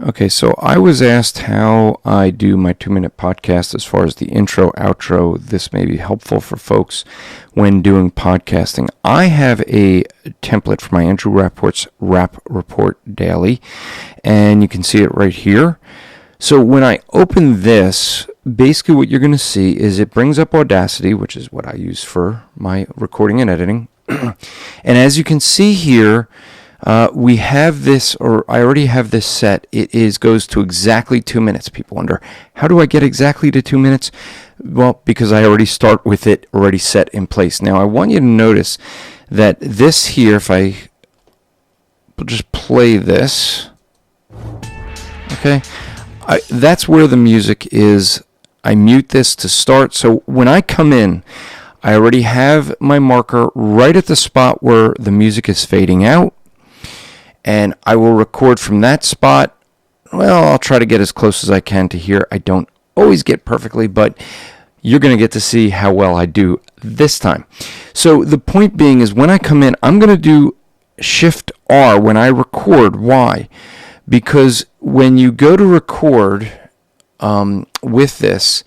Okay, so I was asked how I do my 2-minute podcast as far as the intro, outro. This may be helpful for folks when doing podcasting. I have a template for my Andrew Rappaport's Rap Report Daily, and you can see it right here. So when I open this, basically what you're going to see is it brings up Audacity, which is what I use for my recording and editing. And as you can see here, we have this, or I already have this set. It goes to exactly 2 minutes. People wonder, how do I get exactly to 2 minutes? Well, because I already start with it already set in place. Now, I want you to notice that this here, if I just play this, okay, that's where the music is. I mute this to start. So when I come in, I already have my marker right at the spot where the music is fading out. And I will record from that spot. Well, I'll try to get as close as I can to here. I don't always get perfectly, but you're going to get to see how well I do this time. So the point being is when I come in, I'm going to do Shift R when I record. Why? Because when you go to record with this,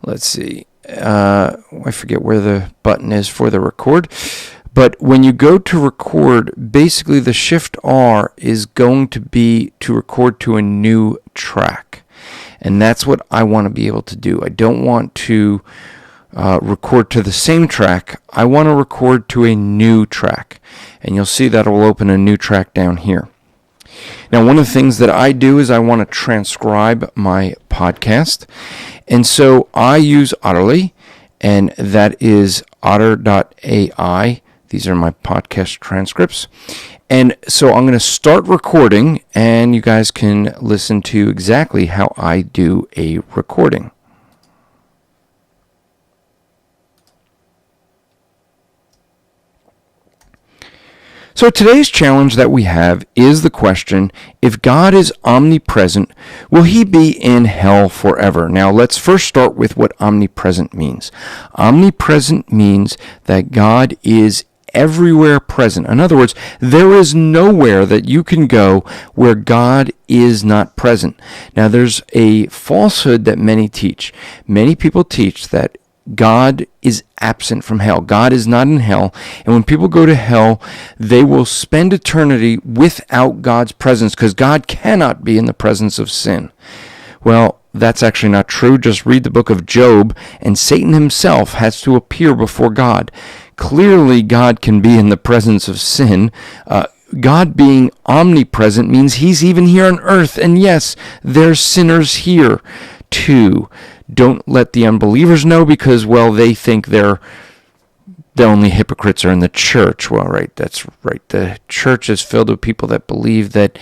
let's see, I forget where the button is for the record. But when you go to record, basically the Shift R is going to be to record to a new track. And that's what I want to be able to do. I don't want to record to the same track. I want to record to a new track. And you'll see that it will open a new track down here. Now, one of the things that I do is I want to transcribe my podcast. And so I use Otterly, and that is otter.ai. These are my podcast transcripts. And so I'm going to start recording, and you guys can listen to exactly how I do a recording. So today's challenge that we have is the question, if God is omnipresent, will he be in hell forever? Now let's first start with what omnipresent means. Omnipresent means that God is everywhere present. In other words, there is nowhere that you can go where God is not present. Now, there's a falsehood that many teach. Many people teach that God is absent from hell. God is not in hell. And when people go to hell, they will spend eternity without God's presence because God cannot be in the presence of sin. Well, that's actually not true. Just read the book of Job, and Satan himself has to appear before God. Clearly, God can be in the presence of sin. God being omnipresent means he's even here on earth. And yes, there's sinners here too. Don't let the unbelievers know because, well, they think the only hypocrites are in the church. Well, right, that's right. The church is filled with people that believe that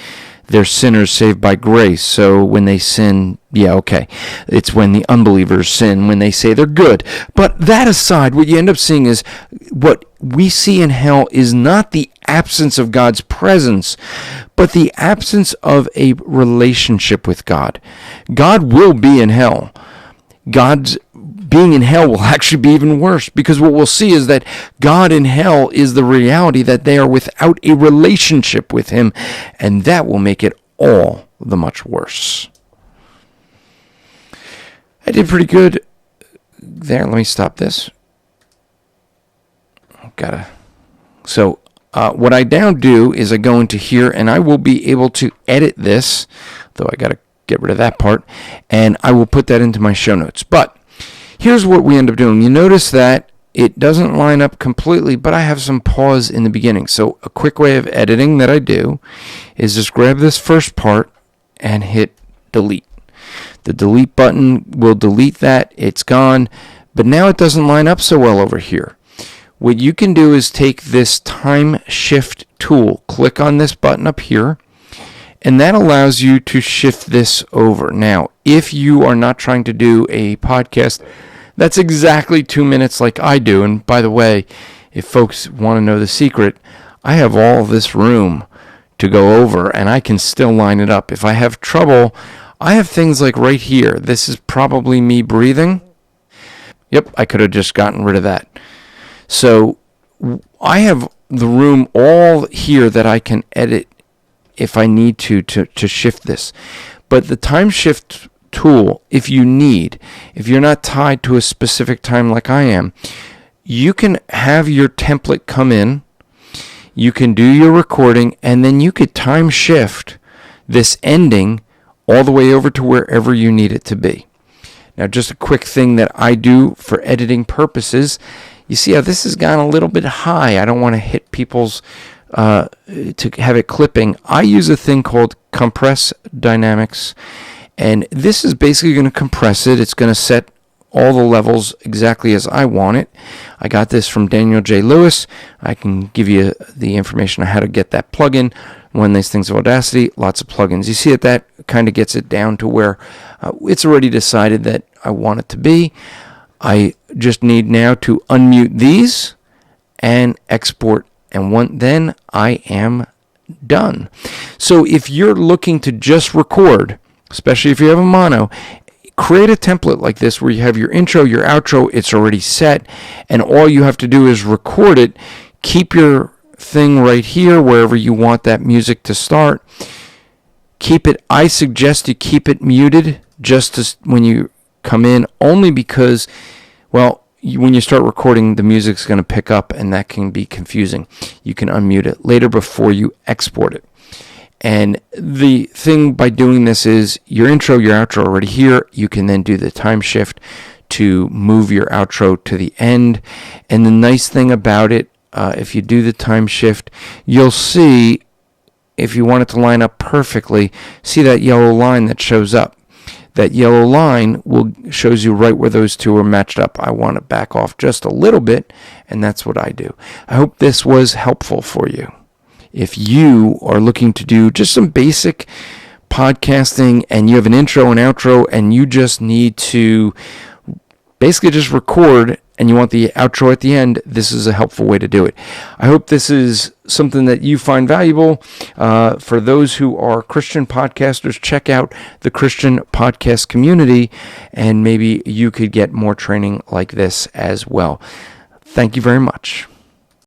they're sinners saved by grace. So when they sin, yeah, okay. It's when the unbelievers sin, when they say they're good. But that aside, what you end up seeing is what we see in hell is not the absence of God's presence, but the absence of a relationship with God. God will be in hell. God's being in hell will actually be even worse, because what we'll see is that God in hell is the reality that they are without a relationship with him, and that will make it all the much worse. I did pretty good there. Let me stop this. So what I now do is I go into here, and I will be able to edit this, though I gotta get rid of that part, and I will put that into my show notes. But here's what we end up doing. You notice that it doesn't line up completely, but I have some pause in the beginning. So a quick way of editing that I do is just grab this first part and hit delete. The delete button will delete that. It's gone. But now it doesn't line up so well over here. What you can do is take this time shift tool, click on this button up here, and that allows you to shift this over. Now, if you are not trying to do a podcast that's exactly 2 minutes like I do, and by the way, if folks want to know the secret, I have all this room to go over, and I can still line it up. If I have trouble, I have things like right here. This is probably me breathing. Yep, I could have just gotten rid of that. So I have the room all here that I can edit if I need to shift this. But the time shift tool, if you're not tied to a specific time like I am, you can have your template come in, you can do your recording, and then you could time shift this ending all the way over to wherever you need it to be. Now, just a quick thing that I do for editing purposes. You see how this has gone a little bit high. I don't want to hit people's, to have it clipping. I use a thing called Compress Dynamics, and this is basically going to compress it. It's going to set all the levels exactly as I want it. I got this from Daniel J. Lewis. I can give you the information on how to get that plugin. One of these things of Audacity, lots of plugins. You see it, that kind of gets it down to where it's already decided that I want it to be. I just need now to unmute these and export, and then I am done. So if you're looking to just record, especially if you have a mono, create a template like this where you have your intro, your outro, it's already set, and all you have to do is record it. Keep your thing right here wherever you want that music to start. I suggest you keep it muted just as when you come in, only because, when you start recording, the music's going to pick up, and that can be confusing. You can unmute it later before you export it. And the thing by doing this is your intro, your outro already here. You can then do the time shift to move your outro to the end. And the nice thing about it, if you do the time shift, you'll see, if you want it to line up perfectly, see that yellow line that shows up. That yellow line shows you right where those two are matched up. I want to back off just a little bit, and that's what I do. I hope this was helpful for you. If you are looking to do just some basic podcasting and you have an intro and outro and you just need to basically just record and you want the outro at the end, this is a helpful way to do it. I hope this is something that you find valuable. For those who are Christian podcasters, check out the Christian podcast community, and maybe you could get more training like this as well. Thank you very much.